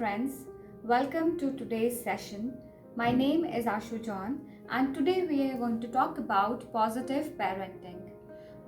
friends, welcome to today's session. My name is Ashu John, and today we are going to talk about positive parenting.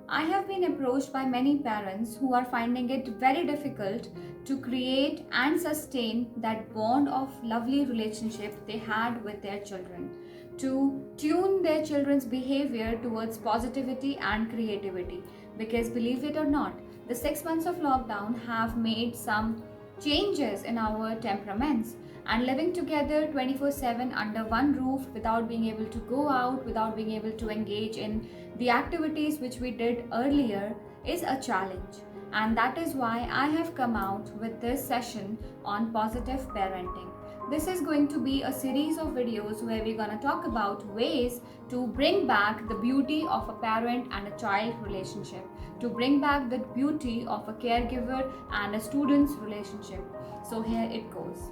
I have been approached by many parents who are finding it very difficult to create and sustain that bond of lovely relationship they had with their children, to tune their children's behavior towards positivity and creativity. Because believe it or not, the 6 months of lockdown have made some changes in our temperaments, and living together 24/7 under one roof without being able to go out, without being able to engage in the activities which we did earlier is a challenge. And that is why I have come out with this session on positive parenting. This is going to be a series of videos where we're going to talk about ways to bring back the beauty of a parent and a child relationship, to bring back the beauty of a caregiver and a student's relationship. So here it goes.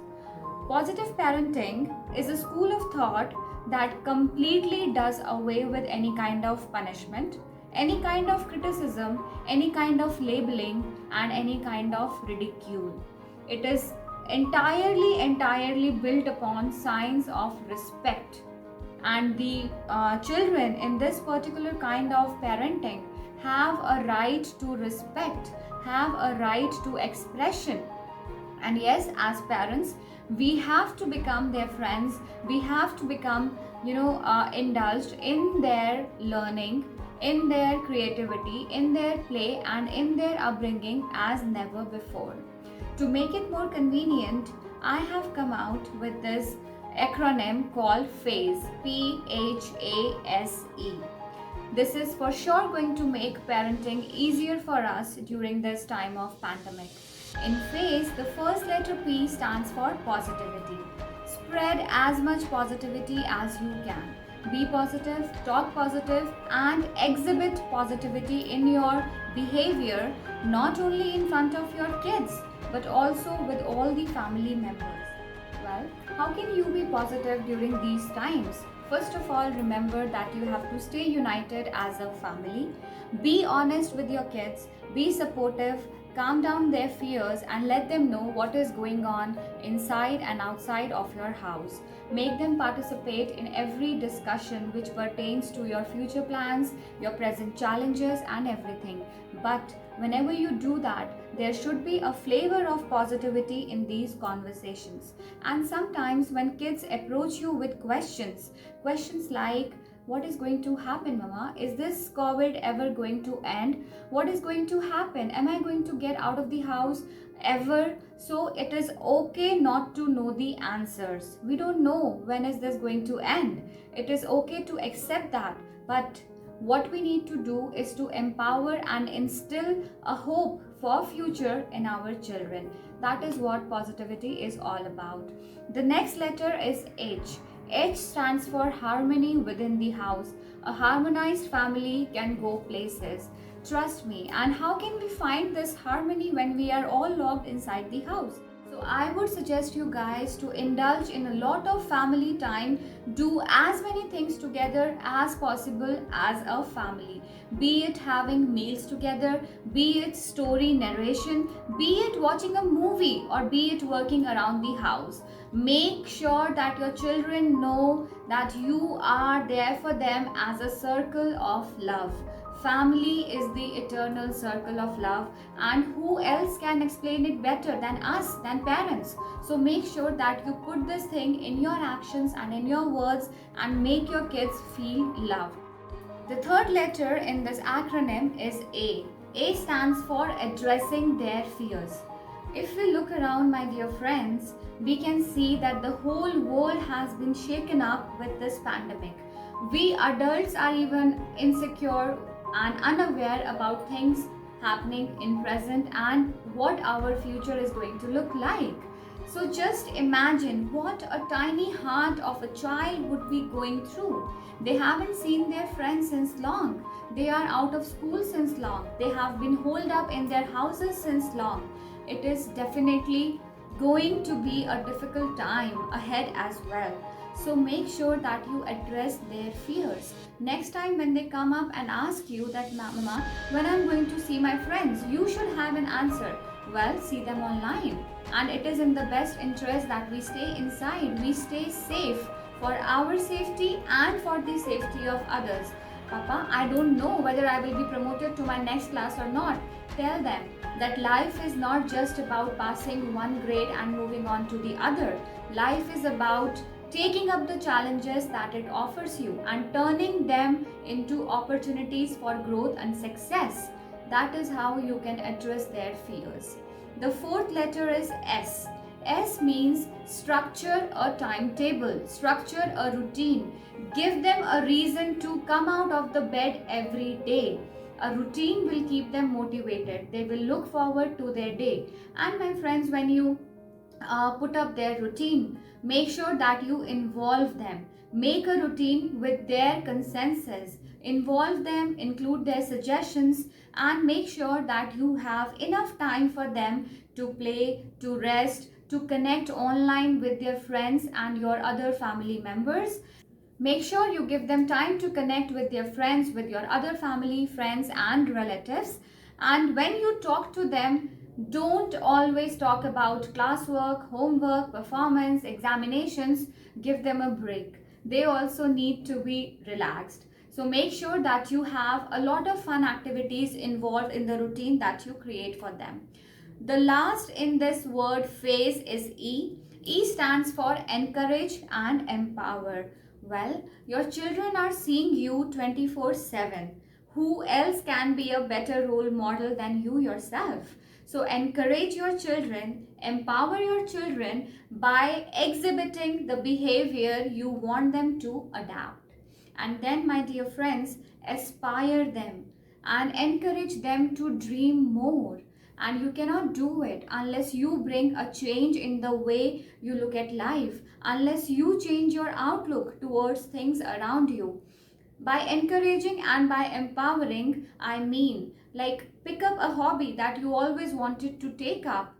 Positive parenting is a school of thought that completely does away with any kind of punishment, any kind of criticism, any kind of labeling, and any kind of ridicule. It is entirely built upon signs of respect, and the children in this particular kind of parenting have a right to respect, have a right to expression. And yes, as parents, we have to become their friends, we have to become indulged in their learning, in their creativity, in their play, and in their upbringing as never before. To make it more convenient, I have come out with this acronym called PHASE, PHASE. This is for sure going to make parenting easier for us during this time of pandemic. In PHASE, the first letter P stands for positivity. Spread as much positivity as you can. Be positive, talk positive, and exhibit positivity in your behavior, not only in front of your kids, but also with all the family members. Well, how can you be positive during these times? First of all, remember that you have to stay united as a family. Be honest with your kids, be supportive, calm down their fears, and let them know what is going on inside and outside of your house. Make them participate in every discussion which pertains to your future plans, your present challenges, and everything. But whenever you do that, there should be a flavor of positivity in these conversations. And sometimes when kids approach you with questions like, what is going to happen, Mama? Is this COVID ever going to end? What is going to happen? Am I going to get out of the house ever? So it is okay not to know the answers. We don't know when is this going to end. It is okay to accept that. But what we need to do is to empower and instill a hope for future in our children. That is what positivity is all about. The next letter is H. H stands for harmony within the house. A harmonized family can go places. Trust me. And how can we find this harmony when we are all locked inside the house? So I would suggest you guys to indulge in a lot of family time. Do as many things together as possible as a family. Be it having meals together, be it story narration, be it watching a movie, or be it working around the house. Make sure that your children know that you are there for them as a circle of love. Family is the eternal circle of love, and who else can explain it better than us, than parents? So make sure that you put this thing in your actions and in your words and make your kids feel loved. The third letter in this acronym is A. A stands for addressing their fears. If we look around, my dear friends, we can see that the whole world has been shaken up with this pandemic. We adults are even insecure and unaware about things happening in present and what our future is going to look like. So just imagine what a tiny heart of a child would be going through. They haven't seen their friends since long. They are out of school since long. They have been holed up in their houses since long. It is definitely going to be a difficult time ahead as well. So make sure that you address their fears. Next time when they come up and ask you that, Mama, when I'm going to see my friends, you should have an answer. Well, see them online. and it is in the best interest that we stay inside, we stay safe for our safety and for the safety of others. Papa, I don't know whether I will be promoted to my next class or not. Tell them that life is not just about passing one grade and moving on to the other. Life is about taking up the challenges that it offers you and turning them into opportunities for growth and success. That is how you can address their fears. The fourth letter is S. S means structure a timetable, structure a routine. Give them a reason to come out of the bed every day. A routine will keep them motivated. They will look forward to their day. And my friends, when you put up their routine, make sure that you involve them. Make a routine with their consensus. Involve them, include their suggestions, and make sure that you have enough time for them to play, to rest, to connect online with their friends and your other family members. Make sure you give them time to connect with their friends, with your other family, friends, and relatives. And when you talk to them, don't always talk about classwork, homework, performance, examinations. Give them a break. They also need to be relaxed. So make sure that you have a lot of fun activities involved in the routine that you create for them. The last in this word phase is E. E stands for encourage and empower. Well, your children are seeing you 24/7. Who else can be a better role model than you yourself? So encourage your children, empower your children by exhibiting the behavior you want them to adapt. And then, my dear friends, aspire them and encourage them to dream more. And you cannot do it unless you bring a change in the way you look at life, unless you change your outlook towards things around you. By encouraging and by empowering, I mean like pick up a hobby that you always wanted to take up.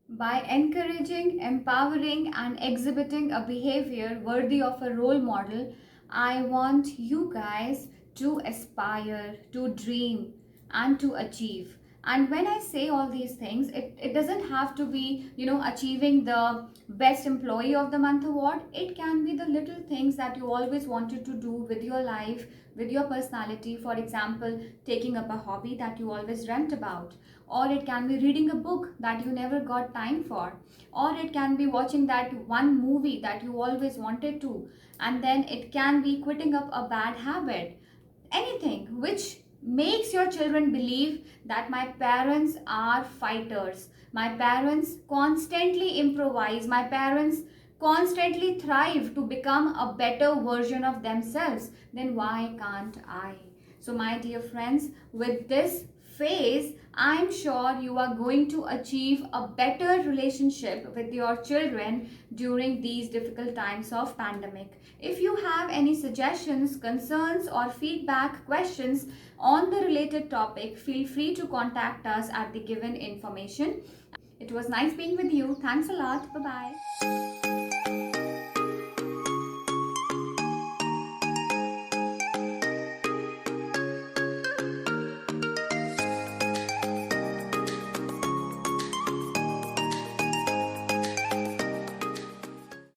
By encouraging, empowering, and exhibiting a behavior worthy of a role model, I want you guys to aspire, to dream, and to achieve. And when I say all these things, it doesn't have to be, achieving the best employee of the month award. It can be the little things that you always wanted to do with your life, with your personality. For example, taking up a hobby that you always dreamt about, or it can be reading a book that you never got time for, or it can be watching that one movie that you always wanted to, and then it can be quitting up a bad habit. Anything which makes your children believe that my parents are fighters, my parents constantly improvise, my parents constantly thrive to become a better version of themselves, then why can't I? So my dear friends, with this phase, I'm sure you are going to achieve a better relationship with your children during these difficult times of pandemic. If you have any suggestions, concerns, or feedback, questions on the related topic, feel free to contact us at the given information. It was nice being with you. Thanks a lot. Bye bye.